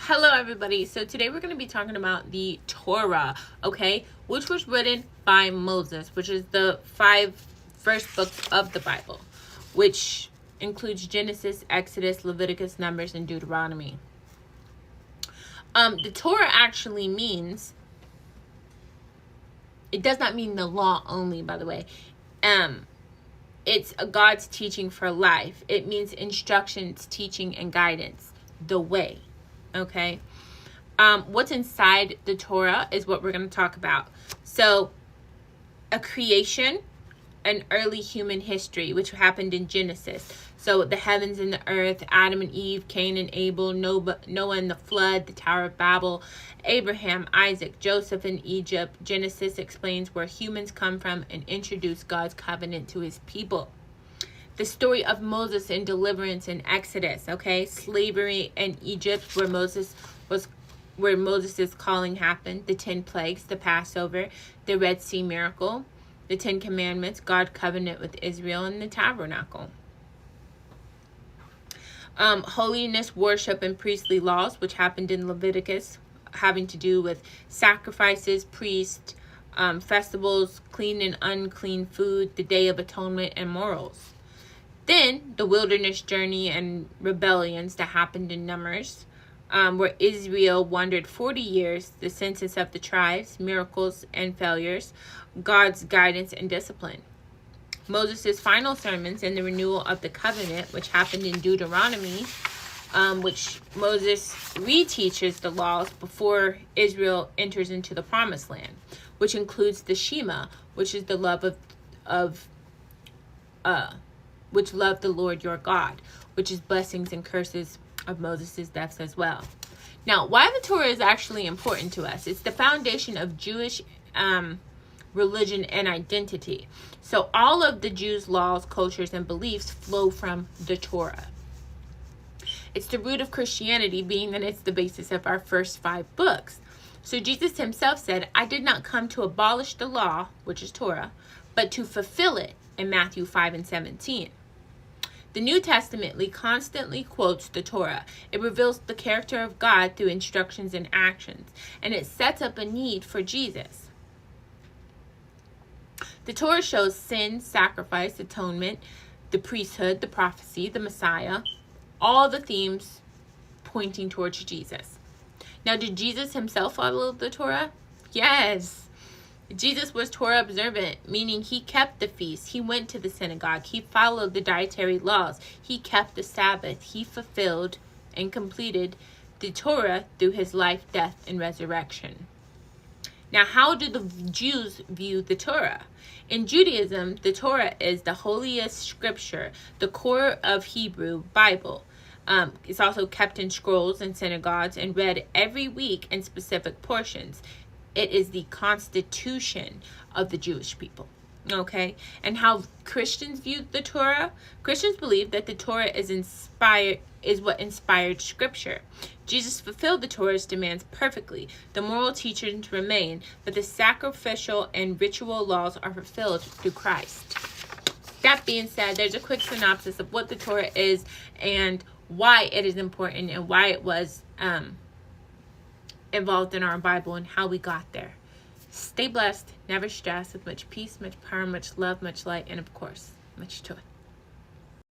Hello everybody. So today we're going to be talking about the Torah, okay, which was written by Moses, which is the 5 first books of the Bible, which includes Genesis, Exodus, Leviticus, Numbers, and Deuteronomy. The Torah actually means, it does not mean the law only, by the way. It's a God's teaching for life. It means instructions, teaching, and guidance, the way. Okay. What's inside the Torah is what we're going to talk about. So, a creation, an early human history, which happened in Genesis. So, the heavens and the earth, Adam and Eve, Cain and Abel, Noah and the flood, the Tower of Babel, Abraham, Isaac, Joseph in Egypt. Genesis explains where humans come from and introduce God's covenant to his people. The story of Moses and deliverance in Exodus, okay? Slavery in Egypt, where Moses' calling happened, the 10 plagues, the Passover, the Red Sea miracle, the 10 commandments, God's covenant with Israel, and the tabernacle. Holiness, worship, and priestly laws, which happened in Leviticus, having to do with sacrifices, priests, festivals, clean and unclean food, the Day of Atonement, and morals. Then the wilderness journey and rebellions that happened in Numbers, where Israel wandered 40 years, the census of the tribes, miracles and failures, God's guidance and discipline. Moses' final sermons and the renewal of the covenant, which happened in Deuteronomy, which Moses reteaches the laws before Israel enters into the promised land, which includes the Shema, which is the love which love the Lord your God, which is blessings and curses of Moses' deaths as well. Now, why the Torah is actually important to us? It's the foundation of Jewish religion and identity. So all of the Jews' laws, cultures, and beliefs flow from the Torah. It's the root of Christianity, being that it's the basis of our first 5 books. So Jesus himself said, I did not come to abolish the law, which is Torah, but to fulfill it, in Matthew 5:17. The New Testament constantly quotes the Torah. It reveals the character of God through instructions and actions, and it sets up a need for Jesus. The Torah shows sin, sacrifice, atonement, the priesthood, the prophecy, the Messiah, all the themes pointing towards Jesus. Now, did Jesus himself follow the Torah? Yes. Jesus was Torah observant, meaning he kept the feast. He went to the synagogue. He followed the dietary laws. He kept the Sabbath. He fulfilled and completed the Torah through his life, death, and resurrection. Now, how do the Jews view the Torah? In Judaism, the Torah is the holiest scripture, the core of Hebrew Bible. It's also kept in scrolls in synagogues and read every week in specific portions. It is the constitution of the Jewish people. Okay? And how Christians view the Torah? Christians believe that the Torah is what inspired Scripture. Jesus fulfilled the Torah's demands perfectly. The moral teachings remain, but the sacrificial and ritual laws are fulfilled through Christ. That being said, there's a quick synopsis of what the Torah is and why it is important and why it was involved in our Bible and how we got there. Stay blessed, never stress, with much peace, much power, much love, much light, and of course, much joy.